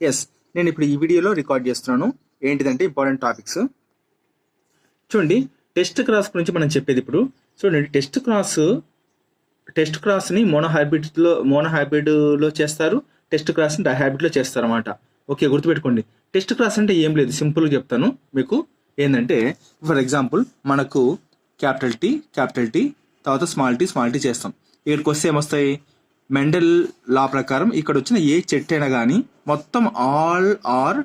Yes, నేను ఇప్పుడు ఈ వీడియోలో రికార్డ్ చేస్తున్నాను. ఏంటిదంటే ఇంపార్టెంట్ టాపిక్స్ చూడండి. టెస్ట్ క్రాస్ గురించి మనం చెప్పేది ఇప్పుడు. చూడండి, టెస్ట్ క్రాస్ని మోనోహైబ్రిడ్లో చేస్తారు, టెస్ట్ క్రాస్ని డైహైబ్రిడ్లో చేస్తారు అన్నమాట. ఓకే, గుర్తుపెట్టుకోండి. టెస్ట్ క్రాస్ అంటే ఏం లేదు, సింపుల్గా చెప్తాను మీకు. ఏంటంటే ఫర్ ఎగ్జాంపుల్ మనకు క్యాపిటల్ టీ తర్వాత స్మాల్ టీ చేస్తాం. ఇక్కడికి వస్తే ఏమొస్తాయి? మెండల్ లా ప్రకారం ఇక్కడ వచ్చిన ఏ చెట్టు అయినా కానీ మొత్తం ఆల్ ఆర్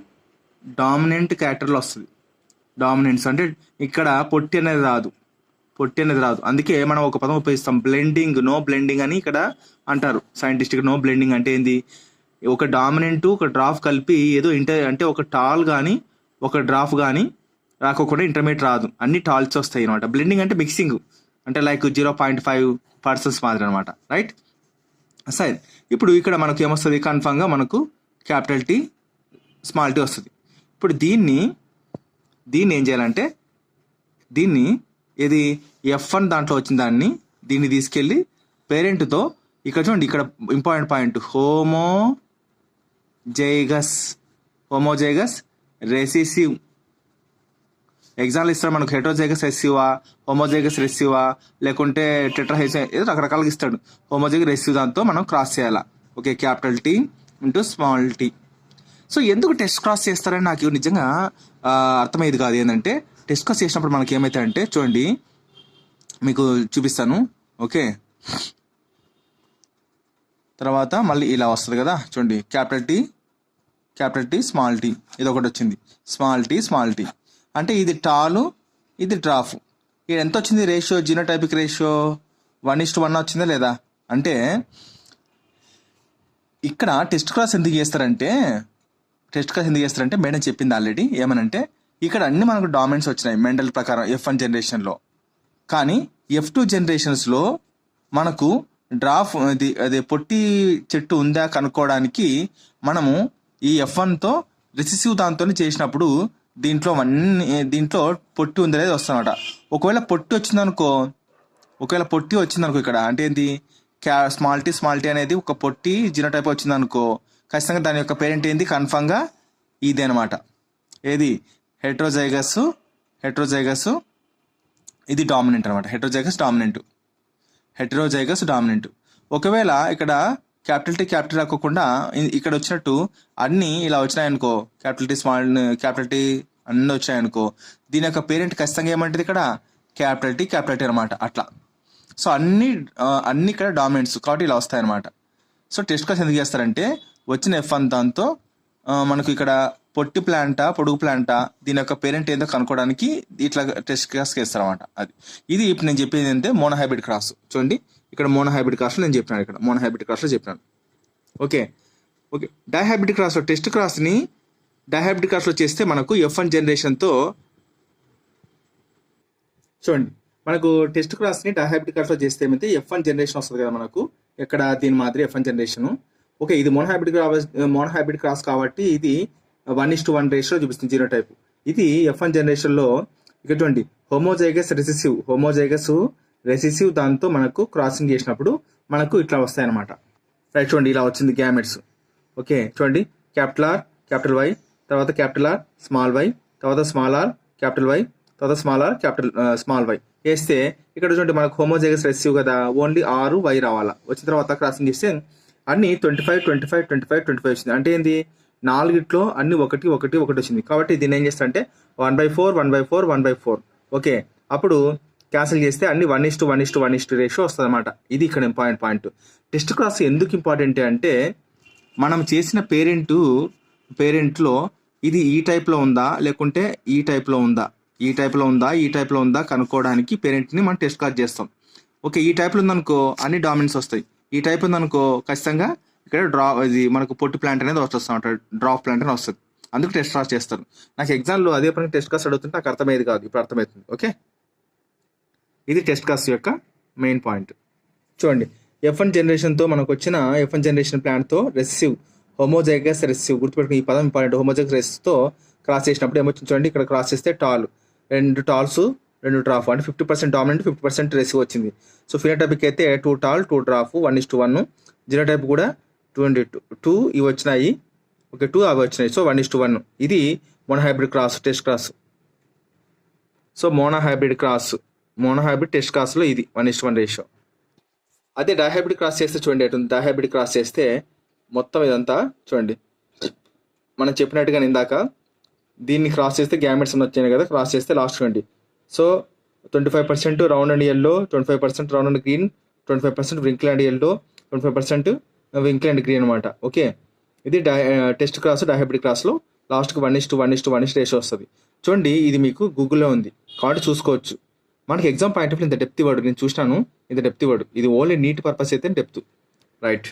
డామినెంట్ క్యారెక్టర్లో వస్తుంది. డామినెంట్స్ అంటే ఇక్కడ పొట్టి అనేది రాదు. అందుకే మనం ఒక పదం ఉపయోగిస్తాం, బ్లెండింగ్. నో బ్లెండింగ్ అని ఇక్కడ అంటారు సైంటిస్ట్గా. నో బ్లెండింగ్ అంటే ఏంది? ఒక డామినెంట్ ఒక డ్రాఫ్ కలిపి ఏదో అంటే ఒక టాల్ కానీ ఒక డ్రాఫ్ కానీ రాకోకుండా ఇంటర్మీడియట్ రాదు, అన్ని టాల్స్ వస్తాయి అనమాట. బ్లెండింగ్ అంటే మిక్సింగ్, అంటే లైక్ 0.5% మాదిరి అనమాట, రైట్? సరే, ఇప్పుడు ఇక్కడ మనకు ఏమొస్తుంది? కన్ఫామ్గా మనకు క్యాపిటల్ టీ స్మాల్ టీ వస్తుంది. ఇప్పుడు దీన్ని ఏం చేయాలంటే ఇది F1 దాంట్లో వచ్చిన దీన్ని తీసుకెళ్ళి పేరెంట్తో ఇక్కడ చూడండి, ఇక్కడ important point, homozygous recessive. Example ఇస్తాడు మనకు, హెట్రోజైగస్ రెసిసివా, హోమోజైగస్ రెసిసివా, లేకుంటే టెట్రాహెడ్రోజైగస్, ఏదో రకరకాలుగా ఇస్తాడు. హోమోజైగస్ రెసిసివ్ దాంతో మనం క్రాస్ చేయాలా. Okay, capital T into small T. So ఎందుకు టెస్ట్ క్రాస్ చేస్తారని నాకు నిజంగా అర్థమయ్యేది కాదు. ఏంటంటే టెస్ట్ క్రాస్ చేసినప్పుడు మనకి ఏమవుతాయంటే, చూడండి మీకు చూపిస్తాను. ఓకే, తర్వాత మళ్ళీ ఇలా వస్తుంది కదా, చూడండి క్యాపిటల్ టీ స్మాల్ టీ, ఇది ఒకటి వచ్చింది. స్మాల్ టీ అంటే ఇది టాలు, ఇది డ్రాఫ్. ఇది ఎంత వచ్చింది రేషియో? జీనోటైపిక్ రేషియో 1:1 వచ్చిందా లేదా? అంటే ఇక్కడ టెస్ట్ క్రాస్ ఎందుకు చేస్తారంటే మేడం చెప్పింది ఆల్రెడీ. ఏమనంటే ఇక్కడ అన్ని మనకు డామినెంట్స్ వచ్చినాయి మెండల్ ప్రకారం F1 జనరేషన్లో. కానీ F2 జనరేషన్స్లో మనకు డ్రాఫ్ అదే పొట్టి చెట్టు ఉందా కనుక్కోవడానికి మనము ఈ F1తో రెసిసివ్ దాంతో చేసినప్పుడు దీంట్లో పొట్టి ఉంది అనేది వస్తుందన్నమాట. ఒకవేళ పొట్టి వచ్చిందనుకో ఇక్కడ అంటే ఏంటి? స్మాల్ టీ అనేది ఒక పొట్టి జీనోటైప్ వచ్చిందనుకో, ఖచ్చితంగా దాని యొక్క పేరెంట్ ఏంది? కన్ఫామ్గా ఇదే అనమాట. ఏది? హెట్రోజైగస్ ఇది డామినెంట్ అనమాట. Heterozygous dominant. ఒకవేళ ఇక్కడ క్యాపిటల్ రాకోకుండా ఇక్కడ వచ్చినట్టు అన్నీ ఇలా వచ్చినాయనుకో, క్యాపిటల్ టీ అన్నీ వచ్చాయనుకో, దీని యొక్క పేరెంట్ ఖచ్చితంగా ఏమంటుంది? ఇక్కడ క్యాపిటల్ టీ అనమాట. అట్లా. సో అన్ని ఇక్కడ డామినెంట్స్ కాబట్టి ఇలా వస్తాయన్నమాట. సో టెస్ట్ క్లాస్ ఎందుకు చేస్తారంటే వచ్చిన F1 దాంతో మనకు ఇక్కడ పొట్టి ప్లాంటా పొడుగు ప్లాంటా దీని యొక్క పేరెంట్ ఏందో కనుక్కోవడానికి ఇట్లా టెస్ట్ క్లాస్ చేస్తారన్నమాట. ఇది ఇప్పుడు నేను చెప్పేది ఏంటంటే మోనోహైబ్రిడ్ క్రాస్. చూడండి, ఇక్కడ మోనోహైబ్రిడ్ క్రాస్లో నేను చెప్పినాను. ఓకే, డైహైబ్రిడ్ క్రాస్లో టెస్ట్ క్రాస్ని డైహైబ్రిడ్ క్రాస్లో చేస్తే మనకు F1 జనరేషన్తో, చూడండి మనకు టెస్ట్ క్రాస్ని డైహైబ్రిడ్ క్రాస్లో చేస్తే ఏమైతే F1 జనరేషన్ వస్తుంది కదా మనకు, ఎక్కడ దీని మాదిరి F1 జనరేషను. ఓకే, ఇది మోనోహైబ్రిడ్ క్రాస్ కాబట్టి ఇది 1:1 రేషియోలో చూపిస్తుంది జీనోటైప్. ఇది F1 జనరేషన్లో ఇక్కడ చూడండి, హోమోజైగస్ రెసిసివ్ దాంతో మనకు క్రాసింగ్ చేసినప్పుడు మనకు ఇట్లా వస్తాయన్నమాట. రైట్, చూడండి ఇలా వచ్చింది గ్యామెట్స్. ఓకే, చూడండి క్యాపిటల్ వై, తర్వాత క్యాపిటల్ ఆర్ స్మాల్ వై, తర్వాత స్మాల్ ఆర్ క్యాపిటల్ వై, తర్వాత స్మాల్ వై వేస్తే ఇక్కడ చూడండి మనకు హోమోజైగస్ రెసిసివ్ కదా, ఓన్లీ ఆరు వై రావాలా. వచ్చిన తర్వాత క్రాసింగ్ చేస్తే అన్ని 25 వచ్చింది. అంటే ఏంది? 4 అన్ని 1 వచ్చింది. కాబట్టి దీన్ని ఏం చేస్తా అంటే 1/4. ఓకే, అప్పుడు క్యాన్సిల్ చేస్తే అన్ని 1:1 రేషియో వస్తుంది అనమాట. ఇది ఇక్కడ ఇంపార్టెంట్ పాయింట్. టెస్ట్ క్రాస్ ఎందుకు ఇంపార్టెంట్ అంటే మనం చేసిన పేరెంట్లో ఇది ఈ టైప్లో ఉందా లేకుంటే ఈ టైప్లో ఉందా కనుక్కోవడానికి పేరెంట్ని మనం టెస్ట్ క్రాస్ చేస్తాం. ఓకే, ఈ టైప్లో ఉందనుకో అన్ని డామినెంట్స్ వస్తాయి. ఈ టైప్ ఉందనుకో ఖచ్చితంగా ఇక్కడ ఇది మనకు పొట్టి ప్లాంట్ అనేది వస్తుంది, డ్రాప్ ప్లాంట్ అని వస్తుంది. అందుకు టెస్ట్ క్రాస్ చేస్తారు. నాకు ఎగ్జామ్లో అదే పని టెస్ట్ క్రాస్ అడుగుతుంటే నాకు అర్థమయ్యేది కాదు, ఇప్పుడు అర్థమవుతుంది. ఓకే, ఇది టెస్ట్ క్రాస్ యొక్క మెయిన్ పాయింట్. చూడండి, F1 జనరేషన్తో మనకు వచ్చిన F1 జనరేషన్ ప్లాంట్తో రెసిసివ్, హోమోజైగస్ రెసిసివ్, గుర్తుపెట్టుకుని ఈ పదం ఇంపార్టెంట్. హోమోజైగస్ రెసిసివ్తో క్రాస్ చేసినప్పుడు ఏమొచ్చింది చూడండి, ఇక్కడ క్రాస్ చేస్తే 2 టాల్స్ 2 డ్రాఫ్, అంటే 50% డామినెంట్ 50% రెసివ్ వచ్చింది. సో ఫినోటైపిక్ అయితే 2 టాల్ 2 డ్రాఫ్ 1:1. జీనోటైప్ కూడా 2 ఇవి వచ్చినాయి. ఓకే 2 అవి వచ్చినాయి. సో 1:1 ఇది monohybrid cross test cross. So monohybrid test క్రాస్లో ఇది 1:1 రేషియో. అదే డైహైబ్రిడ్ క్రాస్ చేస్తే చూడండి ఎటుంది. డైహైబ్రిడ్ క్రాస్ చేస్తే మొత్తం ఇదంతా చూడండి మనం చెప్పినట్టుగా ఇందాక దీన్ని క్రాస్ చేస్తే గ్యామెట్స్ వచ్చాయి కదా, క్రాస్ చేస్తే లాస్ట్ చూడండి. So 25% round and yellow, 25% round and green, 25% wrinkle and yellow, 25% wrinkle and green అనమాట. ఓకే, ఇది టెస్ట్ క్రాస్ డైహైబ్రిడ్ క్రాస్లో లాస్ట్కి 1:1 రేషియో వస్తుంది. చూడండి ఇది మీకు గూగుల్లో ఉంది కాబట్టి చూసుకోవచ్చు. మనకి ఎగ్జామ్ పాయింట్ ఆఫ్ ఇంత డెప్త్ ఇవ్వడు, నేను చూసినాను ఇంత డెప్త్ ఇవ్వడు. ఇది ఓన్లీ నీట్ పర్పస్ అయితే డెప్త్. రైట్.